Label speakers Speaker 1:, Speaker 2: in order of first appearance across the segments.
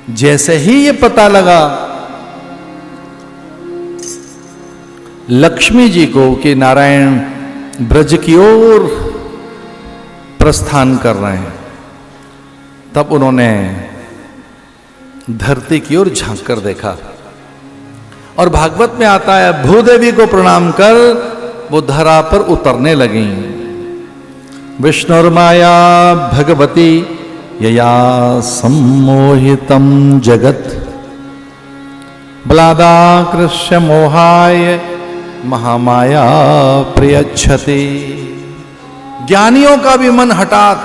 Speaker 1: जैसे ही ये पता लगा लक्ष्मी जी को कि नारायण ब्रज की ओर प्रस्थान कर रहे हैं, तब उन्होंने धरती की ओर झांक कर देखा। और भागवत में आता है भूदेवी को प्रणाम कर वो धरा पर उतरने लगी। विष्णुर्माया भगवती यया सम्मोहितम जगत बलादाकृष्य मोहाय महामाया प्रयच्छति। ज्ञानियों का भी मन हठात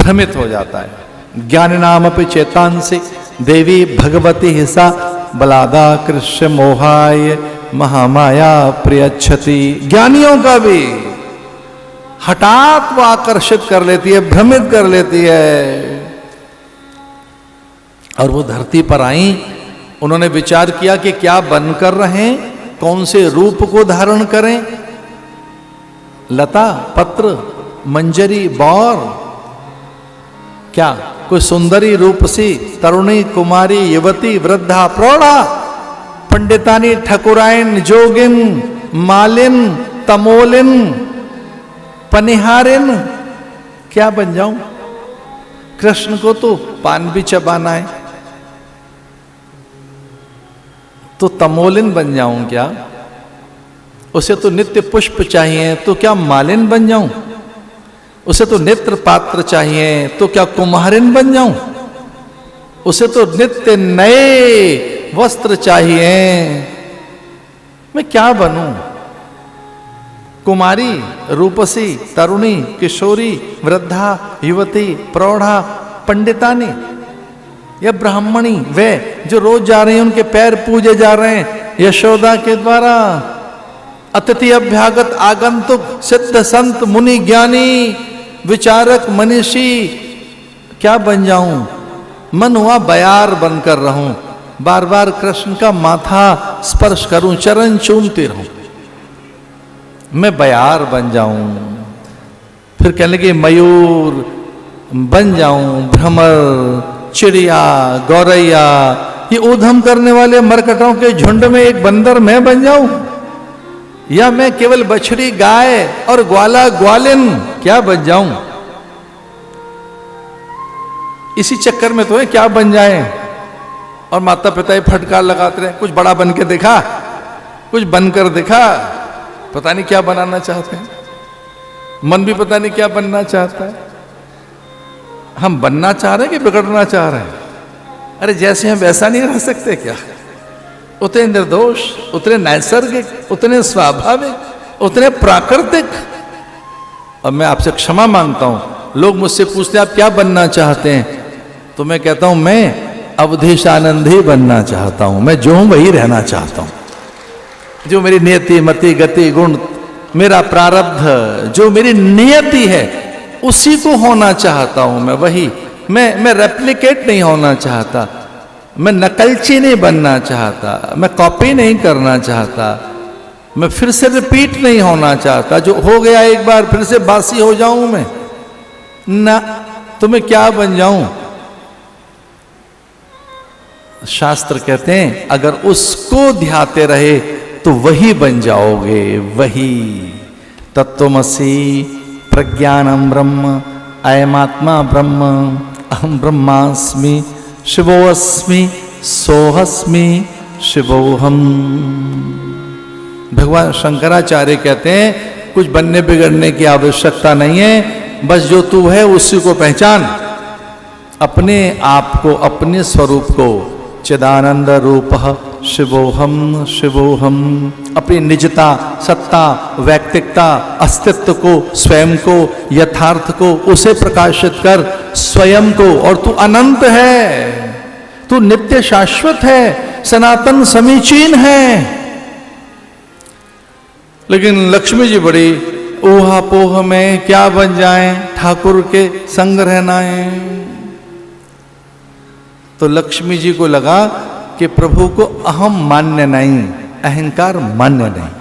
Speaker 1: भ्रमित हो जाता है। ज्ञान नाम पे चेतांसी देवी भगवती हिसा बलादाकृष्य मोहाय महामाया प्रयच्छति। ज्ञानियों का भी हठात वो आकर्षित कर लेती है, भ्रमित कर लेती है। और वो धरती पर आई, उन्होंने विचार किया कि क्या बन कर रहे, कौन से रूप को धारण करें। लता पत्र मंजरी बौर, क्या कोई सुंदरी रूपसी तरुणी कुमारी युवती वृद्धा प्रौढ़ा, पंडितानी ठकुराइन जोगिन मालिन तमोलिन पनिहारिन, क्या बन जाऊं। कृष्ण को तो पान भी चबाना है, तो तमोलिन बन जाऊं क्या। उसे तो नित्य पुष्प चाहिए, तो क्या मालिन बन जाऊं। उसे तो नेत्र पात्र चाहिए, तो क्या कुम्हारिन बन जाऊं। उसे तो नित्य नए वस्त्र चाहिए, मैं क्या बनूं। कुमारी रूपसी तरुणी किशोरी वृद्धा युवती प्रौढ़ा पंडितानी या ब्राह्मणी, वे जो रोज जा रहे हैं उनके पैर पूजे जा रहे हैं यशोदा के द्वारा। अतिथि अभ्यागत आगंतुक सिद्ध संत मुनि ज्ञानी विचारक मनीषी, क्या बन जाऊं। मन हुआ बयार बनकर रहूं, बार बार कृष्ण का माथा स्पर्श करूं, चरण चूमते रहूं, मैं बयार बन जाऊं। फिर कहने लगे मयूर बन जाऊं, भ्रमर चिड़िया गौरैया, ये ऊधम करने वाले मरकटों के झुंड में एक बंदर मैं बन जाऊं, या मैं केवल बछड़ी गाय और ग्वाला ग्वालिन क्या बन जाऊं। इसी चक्कर में तो है क्या बन जाए। और माता पिता फटकार लगाते रहे, कुछ बड़ा बन के देखा, कुछ बनकर देखा, पता नहीं क्या बनाना चाहते हैं। मन भी पता नहीं क्या बनना चाहता है। हम बनना चाह रहे हैं कि बिगड़ना चाह रहे हैं। अरे जैसे हम वैसा नहीं रह सकते क्या। उतने निर्दोष, उतने नैसर्गिक, उतने स्वाभाविक, उतने प्राकृतिक। और मैं आपसे क्षमा मांगता हूं, लोग मुझसे पूछते हैं आप क्या बनना चाहते हैं, तो मैं कहता हूं मैं अवधेशानंद ही बनना चाहता हूं। मैं जो हूं वही रहना चाहता हूं। जो मेरी नियति मति गति गुण, मेरा प्रारब्ध, जो मेरी नियति है उसी को होना चाहता हूं मैं, वही। मैं रेप्लिकेट नहीं होना चाहता, मैं नकलची नहीं बनना चाहता, मैं कॉपी नहीं करना चाहता, मैं फिर से रिपीट नहीं होना चाहता। जो हो गया एक बार फिर से बासी हो जाऊं मैं ना, तो मैं क्या बन जाऊं। शास्त्र कहते हैं अगर उसको ध्याते रहे तो वही बन जाओगे, वही। तत्वमसि प्रज्ञानम ब्रह्म अयमात्मा ब्रह्म अहम ब्रह्मास्मि शिवोऽस्मि सोऽस्मि शिवोऽहम्। भगवान शंकराचार्य कहते हैं कुछ बनने बिगड़ने की आवश्यकता नहीं है, बस जो तू है उसी को पहचान, अपने आप को, अपने स्वरूप को। चिदानंद रूपः शिवोहम शिवोहम। अपनी निजता, सत्ता, वैयक्तिकता, अस्तित्व को, स्वयं को, यथार्थ को, उसे प्रकाशित कर, स्वयं को। और तू अनंत है, तू नित्य शाश्वत है, सनातन समीचीन है। लेकिन लक्ष्मी जी बड़ी ऊहापोह में क्या बन जाएं, ठाकुर के संग रहना है। तो लक्ष्मी जी को लगा कि प्रभु को अहम मान्य नहीं, अहंकार मान्य नहीं।